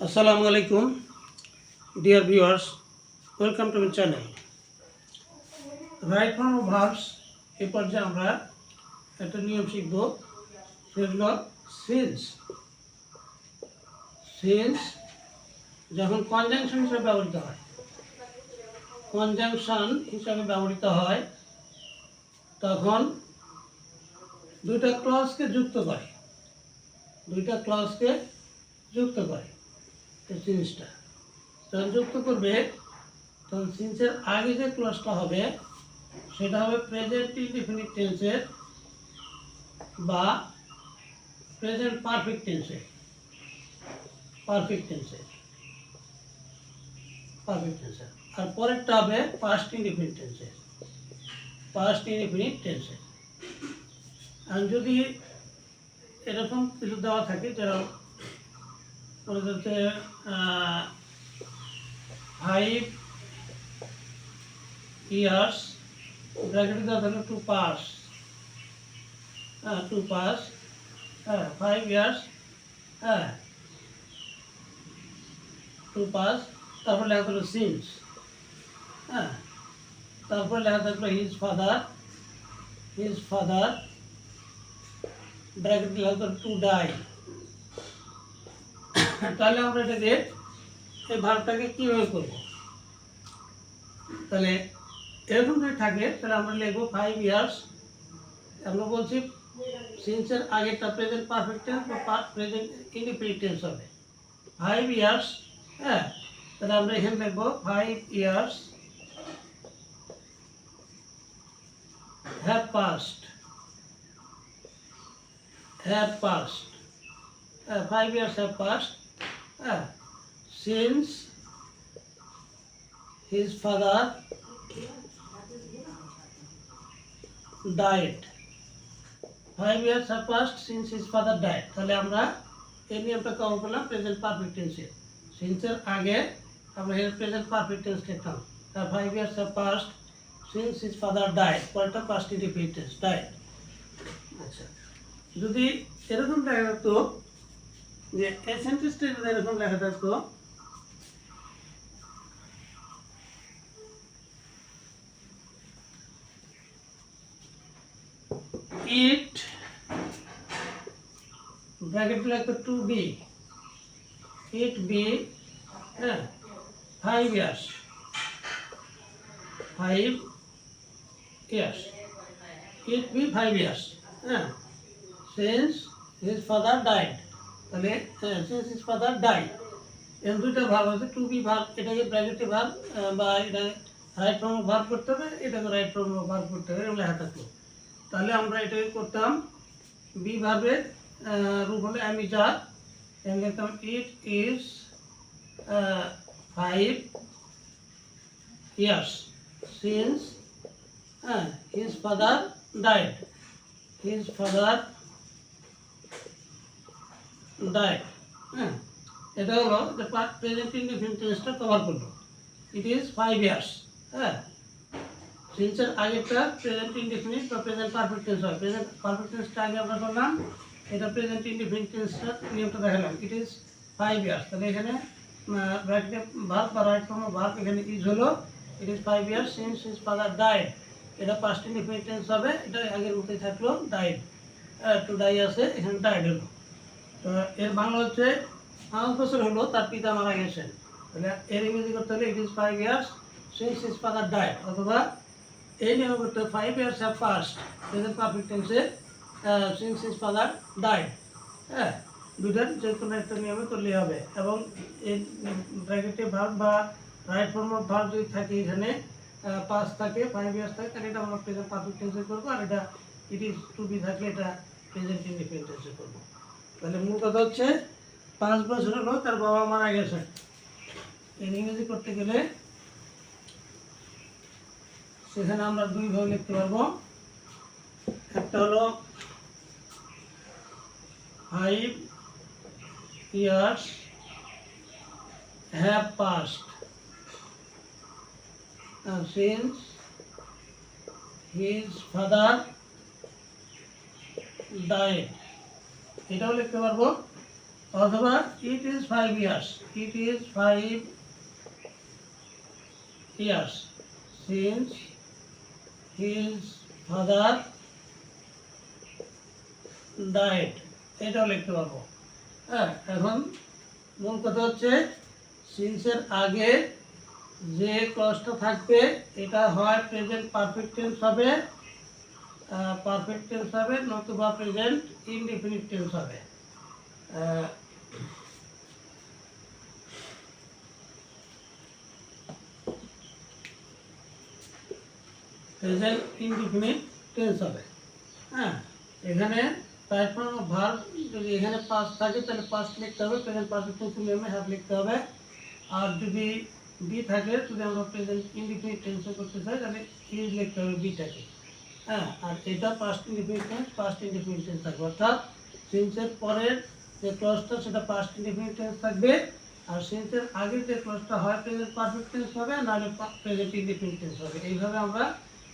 Assalamu alaikum, dear viewers. Welcome to my channel. Right from verbs এই পর্যায়ে আমরা একটা নিয়ম শিখব, সেগুলো সিন্স যখন কনজাংশন হিসেবে ব্যবহৃত হয় তখন দুইটা ক্লজকে যুক্ত করে সিন্সটা যখন যুক্ত করবে তখন সিন্সের আগে যে ক্লজটা হবে সেটা হবে প্রেজেন্ট ইনডিফিনিট টেন্সের বা প্রেজেন্ট পারফেক্ট টেন্সের আর পরেরটা হবে পাস্ট ইনডিফিনিট টেন্সের আর যদি এরকম কিছু দেওয়া থাকে যারা বলা যাচ্ছে 5 years ব্র্যাকেটে দেওয়া থাকলে to pass 5 years to pass, তারপর লেখা থাকলো সিন্স, তারপর লেখা থাকলো হিজ ফাদার ব্র্যাকেটে লেখা থাকলো টু ডাই। তাহলে আমরা এটাকে এই ভার্বটাকে কীভাবে করবো? তাহলে এরকম যদি থাকে তাহলে আমরা লিখবো 5 years। আমরা বলছি সিন্সের আগেরটা প্রেজেন্ট পারফেক্ট টেন্স বা প্রেজেন্ট ইনডিফিনিট টেন্স হবে 5 years। তাহলে আমরা এখানে লিখবো 5 years have passed 5 years have passed since his father died। 5 years have passed since his father died। তাহলে আমরা এই নিয়মটা কভার করলাম প্রেজেন্ট পারফেক্ট টেন্সে। সিন্সের আগে আমরা এর প্রেজেন্ট পারফেক্ট টেন্স লিখতাম। 5 years have passed since his father died, পরেরটা পাস্ট ইনডিফিনিট টেন্স died। আচ্ছা, যদি এরকম লেখা থাকতো যে এই সেন্টেন্সটা যদি এরকম লেখা থাকতো ইট ব্র্যাকেট লাগতো to be it be 5 years it be 5 years since his father died। তাহলে since his father died এর দুইটা ভার্ব আছে, টু বি ভার্ব, এটাকে ব্র্যাকেটে ভার্ব বা এটা রাইট ফর্ম অফ ভার্ব করতে হবে, এটাকে রাইট ফর্ম অফ ভার্ব করতে হবে, এরকম লেখা থাকতো। তাহলে আমরা এটাকে করতাম বি ভার্বের রূপ হলে আমি যা লিখতাম it is 5 years since his father died। এটা হলো যে প্রেজেন্ট ইনডিফিনিট টেন্সটা কভার করলো। It is 5 years। সিন্সের আগেরটা প্রেজেন্ট ইনডিফিনিট বা প্রেজেন্ট পারফেক্ট টেন্স হয়। প্রেজেন্ট পারফেক্ট টেন্সটা আগে আমরা করলাম, এটা প্রেজেন্ট ইনডিফিনিট টেন্সটা নিয়মটা দেখালাম। It is 5 years। তাহলে এখানে ব্র্যাকেটে ভার্ব বা রাইট ফর্ম অফ ভার্ব এখানে ইজ হলো it is 5 years since his father died। এটা পাস্ট ইনডিফিনিট টেন্স হবে, এটা আগের মতোই থাকলো ডাইড, টু ডাই আছে, এখানে ডাইড হলো। তো এর বাংলা হচ্ছে 5 বছর হলো তার পিতা মারা গেছেন। তাহলে এর ইংরেজি করতে হলে it is 5 years since his father died, অথবা এই নিয়ম করতে 5 years have passed present perfect টেন্সে since his father died। দুইটার যে কোনো একটা নিয়মে করলেই হবে। এবং এই ব্র্যাকেটে ভার্ব বা রাইট ফর্ম অফ ভার্ব যদি থাকে এখানে পাস থাকে 5 years থাকে, তাহলে এটা আমরা প্রেজেন্ট পারফেক্ট টেন্সে করবো, আর এটা ইট ইজ টু বি থাকলে এটা প্রেজেন্ট ইনডিফিনিট টেন্সে করবো। তাহলে মূল কথা হচ্ছে 5 বছর হলো তার বাবা মারা গেছে। এর ইংরেজি করতে গেলে সেখানে আমরা দুইভাবে লিখতে পারবো। একটা হলো 5 years have passed since his father died। এটাও লিখতে পারবো অথবা it is 5 years, it is 5 years since his father died, এটাও লিখতে পারবো। হ্যাঁ, এখন মূল কথা হচ্ছে সিন্সের আগে যে ক্লজটা থাকবে এটা হয় প্রেজেন্ট পারফেক্ট টেন্স হবে, নতুবা প্রেজেন্ট ইনডিফিনিট টেন্স হবে। প্রেজেন্ট ইনডিফিনিট টেন্স হবে। হ্যাঁ, এখানে টাইপ ফর্ম অফ ভার্ব যদি এখানে পাস্ট থাকে তাহলে পাস্ট লিখতে হবে, প্রেজেন্ট পারফেক্ট টেন্স নিয়মে হ্যাভ লিখতে হবে। আর যদি বি থাকে, যদি আমরা প্রেজেন্ট ইনডিফিনিট টেন্সে করতে চাই তাহলে ইজ লিখতে হবে বিটাকে। হ্যাঁ, আর এটা পাস্ট ইনডিফিনিট টেন্স থাকবে, অর্থাৎ সিন্সের পরের যে ক্লজটা সেটা পাস্ট ইনডিফিনিট টেন্স থাকবে, আর সিন্সের আগের যে ক্লজটা হয় প্রেজেন্ট পারফেক্ট টেন্স হবে, নাহলে প্রেজেন্ট ইনডিফিনিট টেন্স হবে। এইভাবে আমরা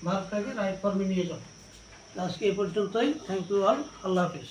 ভার্বটাকে রাইট ফর্মে নিয়ে যাব। আজকে এই পর্যন্তই। Thank you all. আল্লাহ হাফিজ।